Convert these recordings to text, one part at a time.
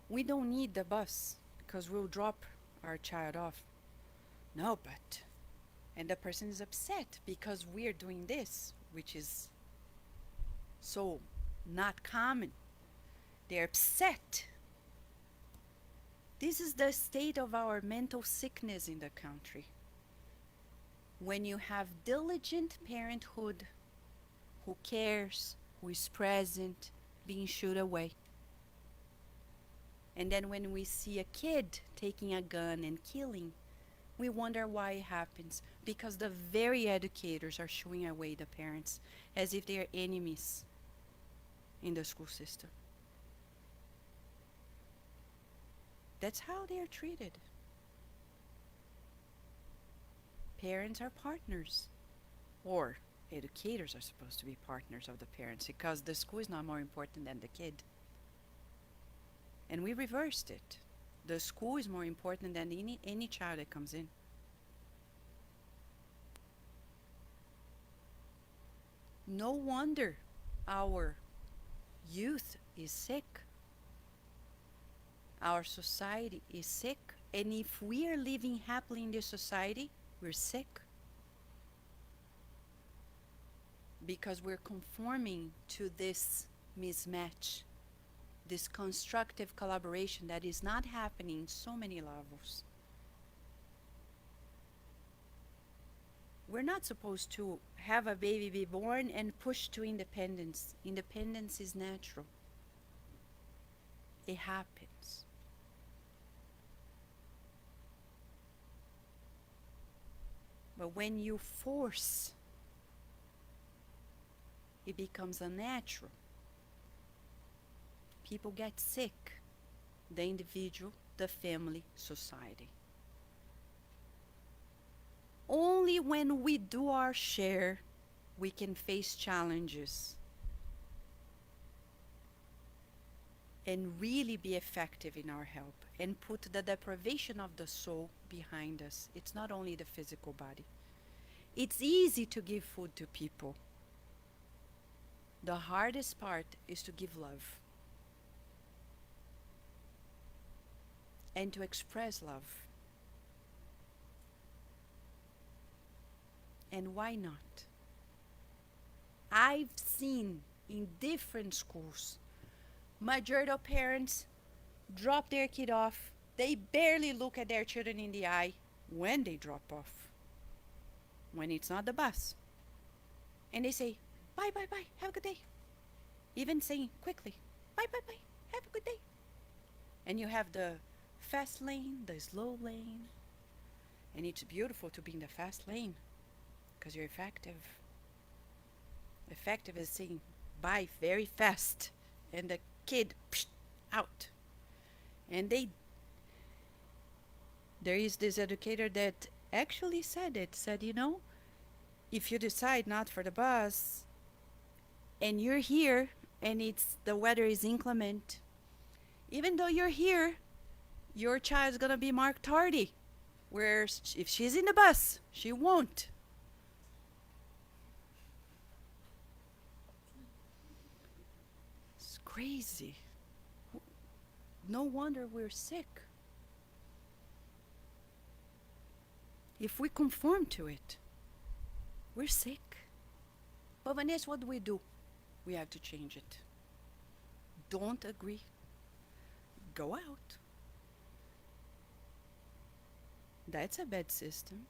We don't need the bus because we'll drop our child off. No, but. And the person is upset because we're doing this, which is so not common. They're upset. This is the state of our mental sickness in the country. When you have diligent parenthood who cares, who is present, being shooed away. And then when we see a kid taking a gun and killing, we wonder why it happens. Because the very educators are shooing away the parents as if they are enemies in the school system. That's how they are treated. Parents are partners, or educators are supposed to be partners of the parents because the school is not more important than the kid. And we reversed it. The school is more important than any child that comes in. No wonder our youth is sick. Our society is sick. And if we are living happily in this society, we're sick. Because we're conforming to this mismatch, this constructive collaboration that is not happening in so many levels. We're not supposed to have a baby be born and push to independence. Independence is natural. It happens. But when you force, it becomes unnatural. People get sick. The individual, the family, society. Only when we do our share, we can face challenges and really be effective in our help and put the deprivation of the soul behind us. It's not only the physical body. It's easy to give food to people. The hardest part is to give love and to express love. And why not? I've seen in different schools, majority of parents drop their kid off. They barely look at their children in the eye when they drop off, when it's not the bus. And they say, bye, bye, bye, have a good day. Even saying quickly, bye, bye, bye, have a good day. And you have the fast lane, the slow lane. And it's beautiful to be in the fast lane because you're effective. Effective is saying bye very fast. And the kid, psh, out. And there is this educator that actually said, if you decide not for the bus and you're here and the weather is inclement, even though you're here, your child's gonna be marked tardy. Where if she's in the bus, she won't. It's crazy. No wonder we're sick. If we conform to it, we're sick. But Vanessa, what do? We have to change it. Don't agree. Go out. That's a bad system.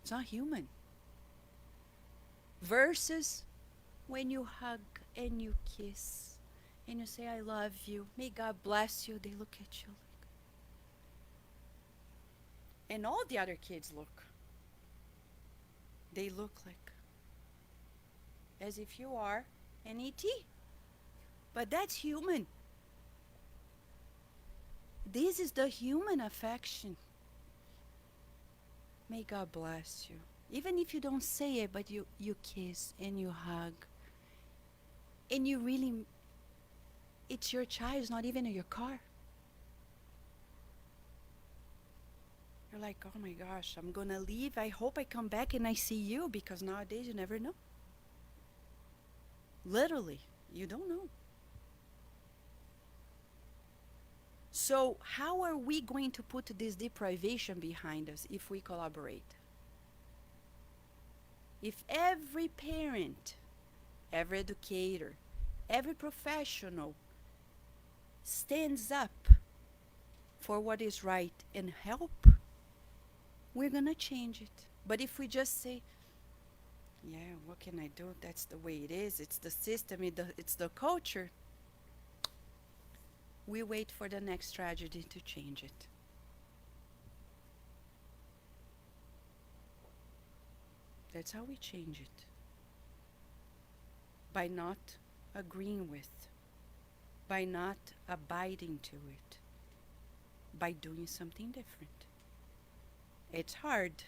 It's not human. Versus when you hug and you kiss and you say, I love you, may God bless you, they look at you like. And all the other kids look. They look like as if you are an ET. But that's human. This is the human affection. May God bless you. Even if you don't say it, but you kiss and you hug. And you really, it's your child, it's not even in your car. You're like, oh my gosh, I'm gonna leave. I hope I come back and I see you, because nowadays you never know. Literally, you don't know. So how are we going to put this deprivation behind us if we collaborate? If every parent, every educator, every professional stands up for what is right and help, we're going to change it. But if we just say, yeah, what can I do? That's the way it is. It's the system, it's the culture. We wait for the next tragedy to change it. That's how we change it. By not agreeing with, by not abiding to it, by doing something different. It's hard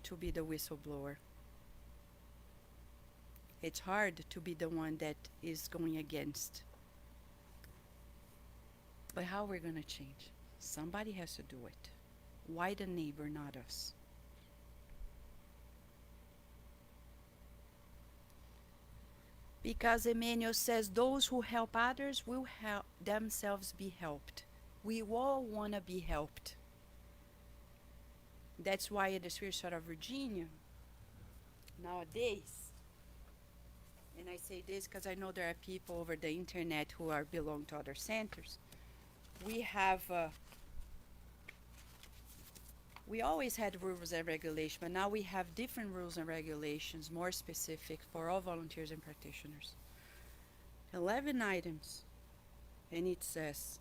to be the whistleblower. It's hard to be the one that is going against. But how we're going to change? Somebody has to do it. Why the neighbor, not us? Because Emmanuel says those who help others will help themselves be helped. We all want to be helped. That's why at the Spirit Sort of Virginia, nowadays, and I say this because I know there are people over the internet who belong to other centers. We always had rules and regulations, but now we have different rules and regulations, more specific for all volunteers and practitioners. 11 items, and it says,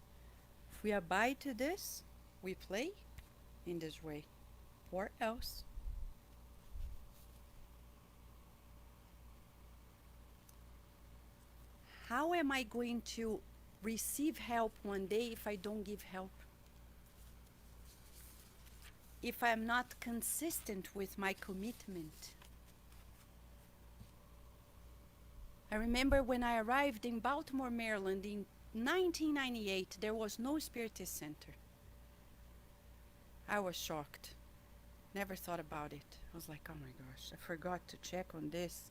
if we abide to this, we play in this way, or else. How am I going to receive help one day if I don't give help? If I'm not consistent with my commitment? I remember when I arrived in Baltimore, Maryland in 1998, there was no Spiritist Center. I was shocked. Never thought about it. I was like, oh my gosh, I forgot to check on this.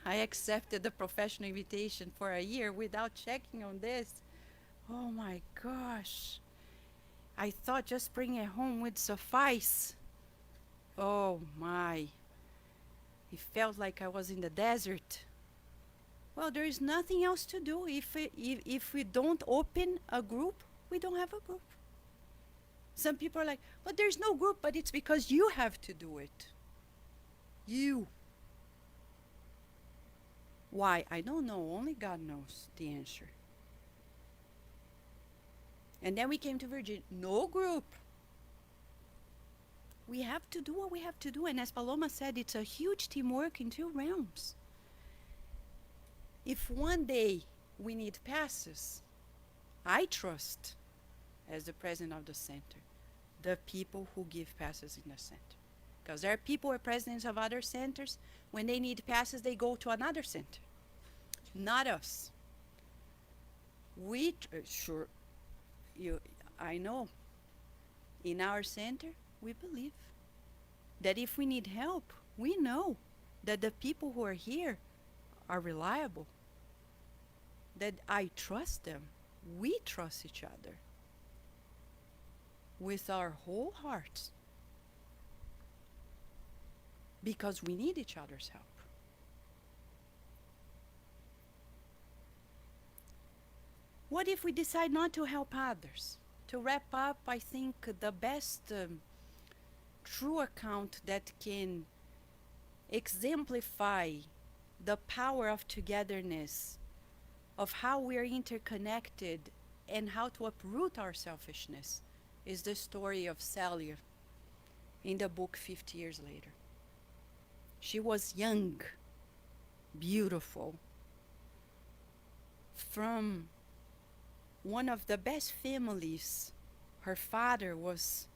I accepted the professional invitation for a year without checking on this. Oh my gosh. I thought just bringing it home would suffice. Oh my. It felt like I was in the desert. Well, there is nothing else to do. If we don't open a group, we don't have a group. Some people are like, but there's no group, but it's because you have to do it. You. Why? I don't know. Only God knows the answer. And then we came to Virginia. No group. We have to do what we have to do. And as Paloma said, it's a huge teamwork in two realms. If one day we need passes, I trust, as the president of the center, the people who give passes in the center. Because there are people who are presidents of other centers. When they need passes, they go to another center. Not us. We, sure, I know. In our center, we believe that if we need help, we know that the people who are here are reliable. That I trust them. We trust each other. With our whole hearts. Because we need each other's help. What if we decide not to help others? To wrap up, I think the best true account that can exemplify the power of togetherness, of how we are interconnected and how to uproot our selfishness, is the story of Celia in the book 50 Years Later. She was young, beautiful, from one of the best families. Her father was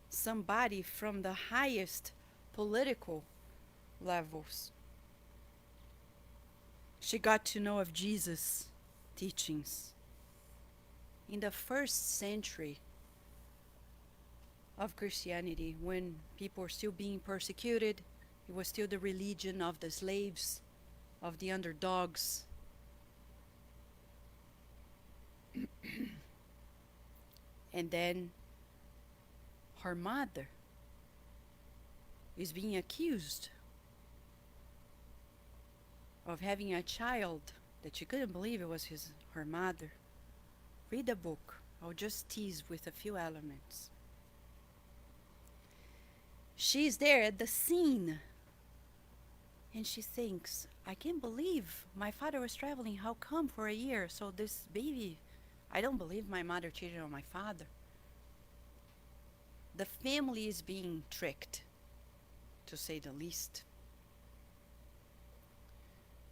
somebody from the highest political levels. She got to know of Jesus' teachings. In the first century of Christianity, when people were still being persecuted, it was still the religion of the slaves, of the underdogs. And then her mother is being accused of having a child that she couldn't believe it was her mother. Read the book. I'll just tease with a few elements. She's there at the scene and she thinks, I can't believe my father was traveling. How come for a year? So this baby, I don't believe my mother cheated on my father. The family is being tricked, to say the least.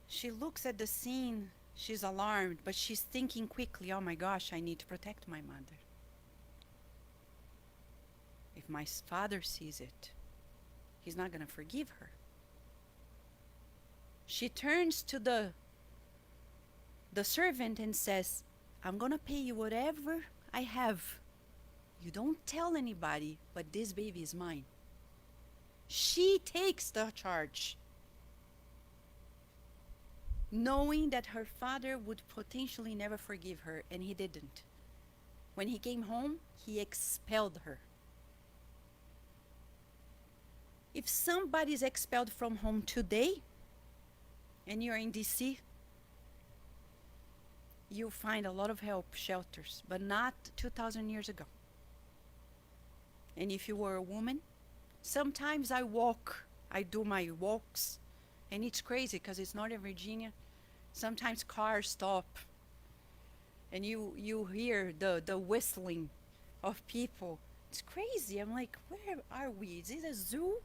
She looks at the scene. She's alarmed, but she's thinking quickly, oh my gosh, I need to protect my mother. If my father sees it, he's not going to forgive her. She turns to the servant and says, I'm going to pay you whatever I have. You don't tell anybody, but this baby is mine. She takes the charge, knowing that her father would potentially never forgive her, and he didn't. When he came home, he expelled her. If somebody is expelled from home today, and you're in DC, you'll find a lot of help, shelters, but not 2,000 years ago. And if you were a woman, sometimes I do my walks, and it's crazy because it's Northern Virginia. Sometimes cars stop, and you hear the whistling of people. It's crazy. I'm like, where are we? Is it a zoo?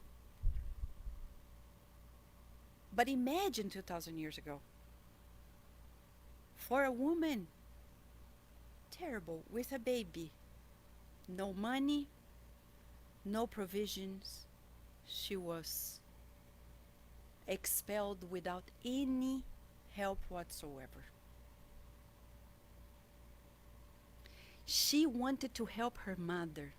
But imagine 2,000 years ago. For a woman, terrible, with a baby, no money, no provisions. She was expelled without any help whatsoever. She wanted to help her mother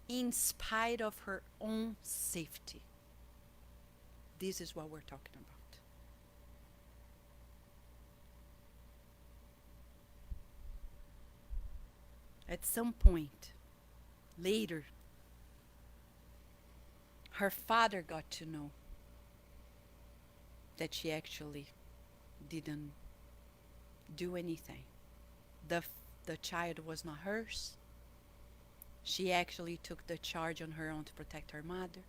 in spite of her own safety. This is what we're talking about. At some point later, her father got to know that she actually didn't do anything. The child was not hers. She actually took the charge on her own to protect her mother.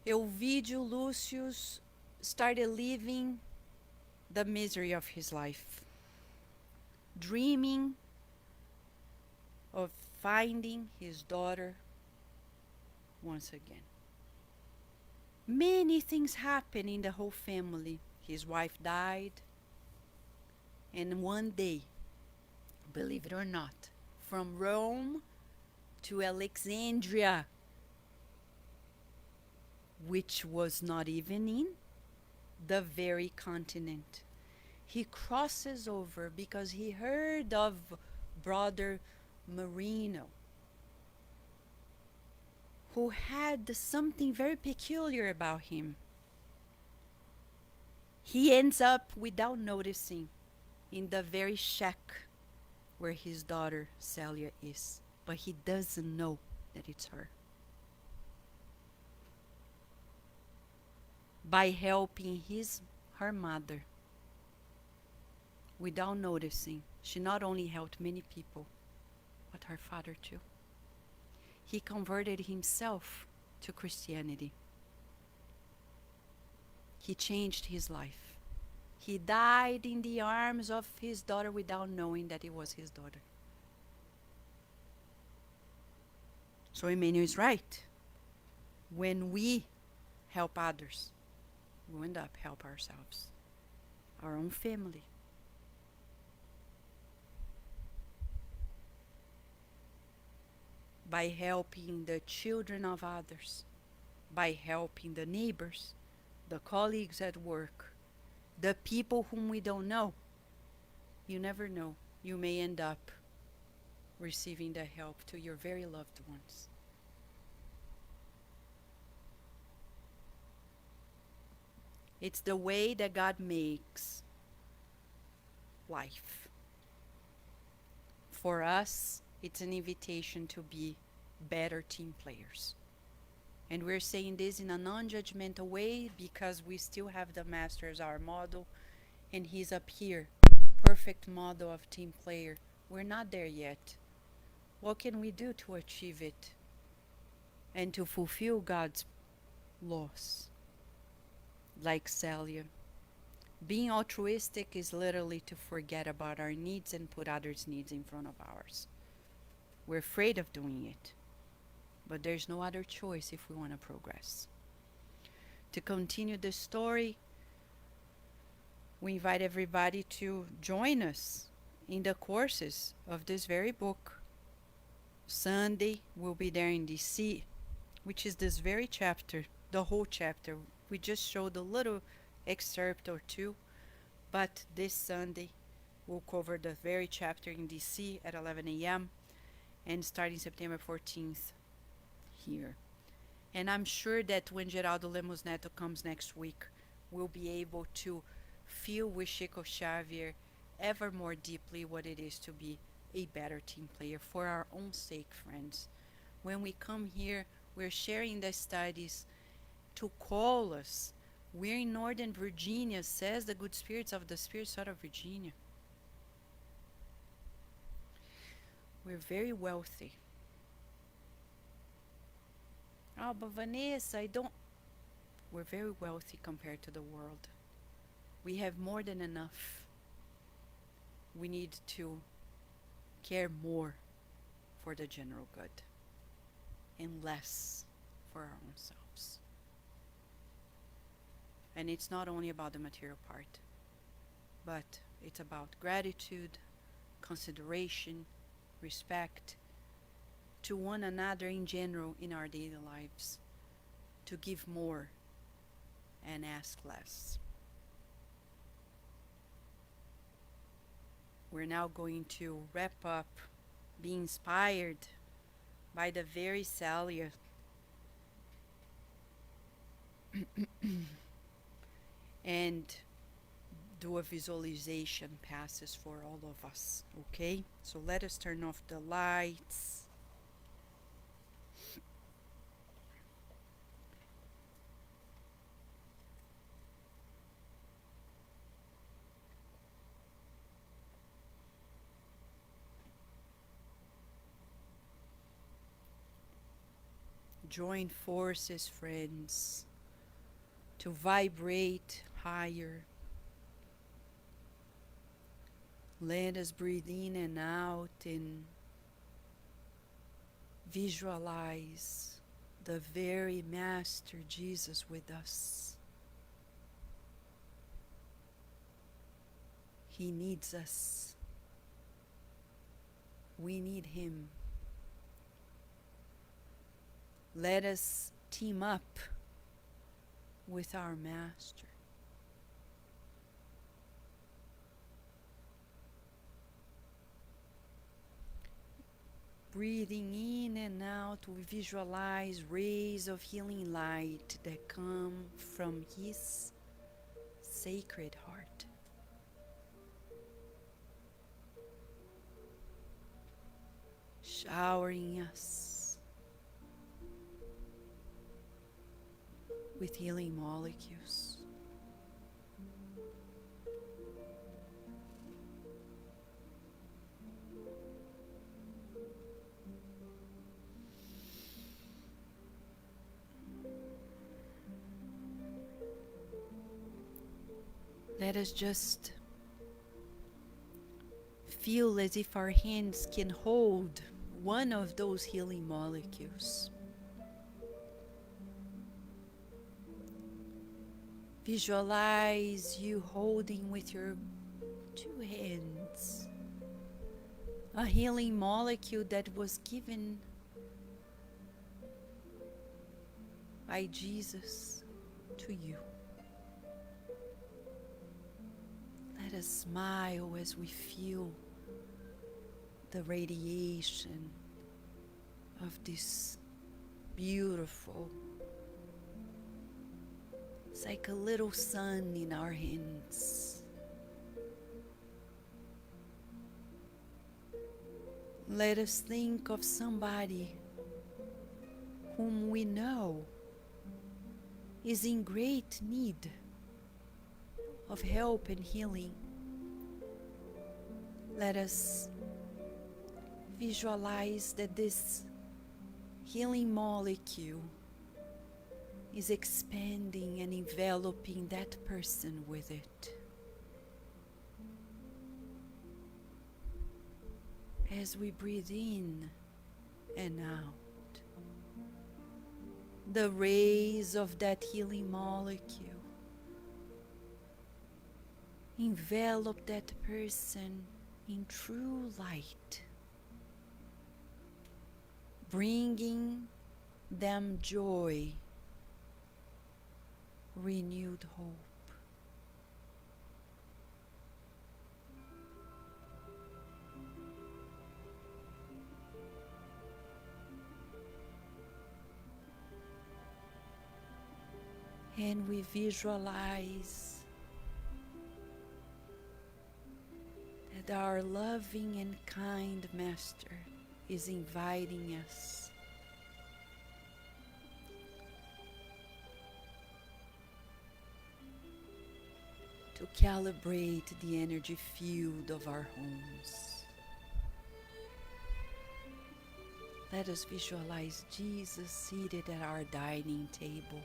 Elvídio Lucius started living the misery of his life, dreaming of finding his daughter once again. Many things happened in the whole family. His wife died, and one day, believe it or not, from Rome to Alexandria, which was not even in the very continent, he crosses over because he heard of Brother Marino, who had something very peculiar about him. He ends up, without noticing, in the very shack where his daughter Celia is, but he doesn't know that it's her. By helping her mother, without noticing, she not only helped many people, but her father too. He converted himself to Christianity. He changed his life. He died in the arms of his daughter without knowing that it was his daughter. So Emmanuel is right. When we help others, we end up help ourselves, our own family. By helping the children of others, by helping the neighbors, the colleagues at work, the people whom we don't know. You never know. You may end up receiving the help to your very loved ones. It's the way that God makes life. For us, it's an invitation to be better team players. And we're saying this in a non judgmental way because we still have the master as our model, and he's up here, perfect model of team player. We're not there yet. What can we do to achieve it and to fulfill God's laws? Like Celia, being altruistic is literally to forget about our needs and put others' needs in front of ours. We're afraid of doing it, but there's no other choice if we want to progress. To continue the story, we invite everybody to join us in the courses of this very book. Sunday, we'll be there in DC, which is this very chapter, the whole chapter. We just showed a little excerpt or two, but this Sunday, we'll cover the very chapter in DC at 11 a.m. and starting September 14th here. And I'm sure that when Geraldo Lemos Neto comes next week, we'll be able to feel with Chico Xavier ever more deeply what it is to be a better team player for our own sake, friends. When we come here, we're sharing the studies to call us. We're in Northern Virginia, says the good spirits of the Spirit Sort of Virginia. We're very wealthy. Oh, but Vanessa, I don't. We're very wealthy compared to the world. We have more than enough. We need to care more for the general good and less for our own selves. And it's not only about the material part, but it's about gratitude, consideration, respect to one another in general in our daily lives, to give more and ask less. We're now going to wrap up, be inspired by the very Celia and do a visualization passes for all of us, okay? So let us turn off the lights. Join forces, friends, to vibrate higher. Let us breathe in and out and visualize the very Master Jesus with us. He needs us. We need Him. Let us team up with our Master. Breathing in and out, we visualize rays of healing light that come from His sacred heart. Showering us with healing molecules. Let us just feel as if our hands can hold one of those healing molecules. Visualize you holding with your two hands a healing molecule that was given by Jesus to you. Let us smile as we feel the radiation of this beautiful. It's like a little sun in our hands. Let us think of somebody whom we know is in great need of help and healing. Let us visualize that this healing molecule is expanding and enveloping that person with it. As we breathe in and out, the rays of that healing molecule envelop that person in true light, bringing them joy, renewed hope. And we visualize that our loving and kind Master is inviting us to calibrate the energy field of our homes. Let us visualize Jesus seated at our dining table.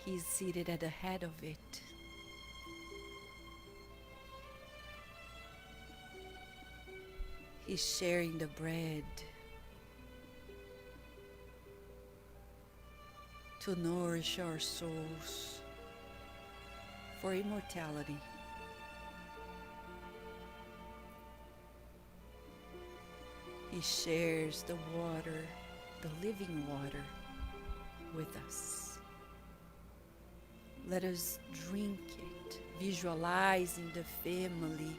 He's seated at the head of it. He's sharing the bread to nourish our souls for immortality. He shares the water, the living water, with us. Let us drink it, visualizing the family,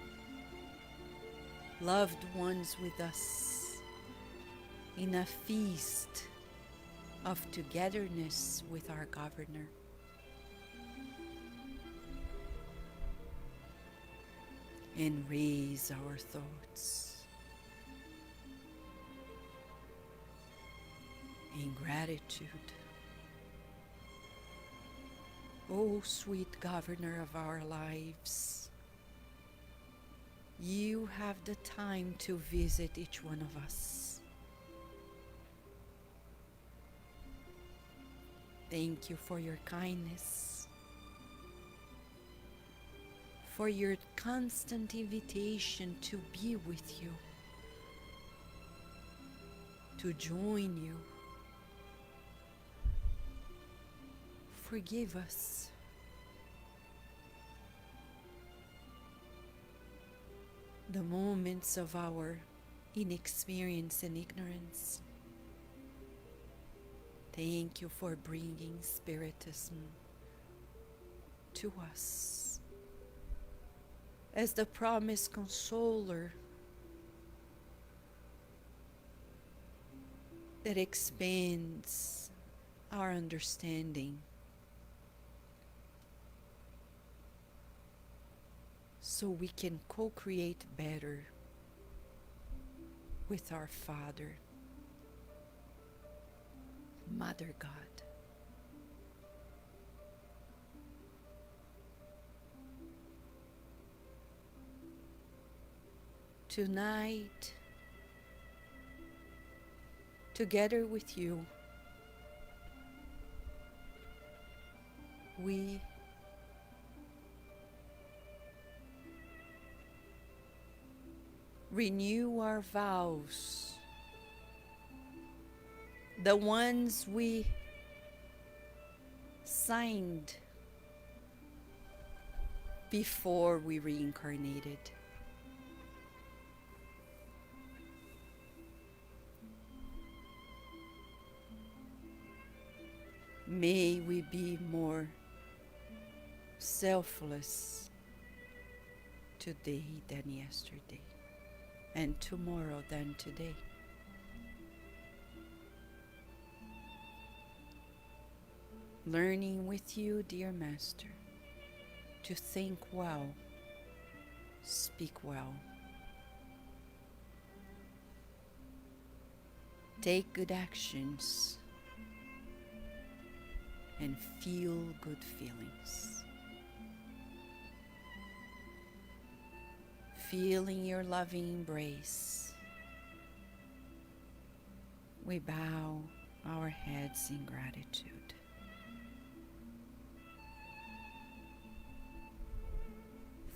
loved ones with us, in a feast of togetherness with our Governor. And raise our thoughts in gratitude. O sweet Governor of our lives, you have the time to visit each one of us. Thank you for your kindness, for your constant invitation to be with you, to join you. Forgive us. The moments of our inexperience and ignorance. Thank you for bringing Spiritism to us as the promised consoler that expands our understanding, so we can co-create better with our Father, Mother God. Tonight, together with you, we renew our vows, the ones we signed before we reincarnated. May we be more selfless today than yesterday, and tomorrow than today. Learning with you, dear Master, to think well Speak well. Take good actions and feel good feelings. Feeling your loving embrace, we bow our heads in gratitude.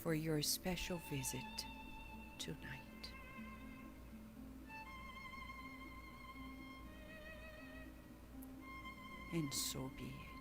For your special visit tonight. And so be it.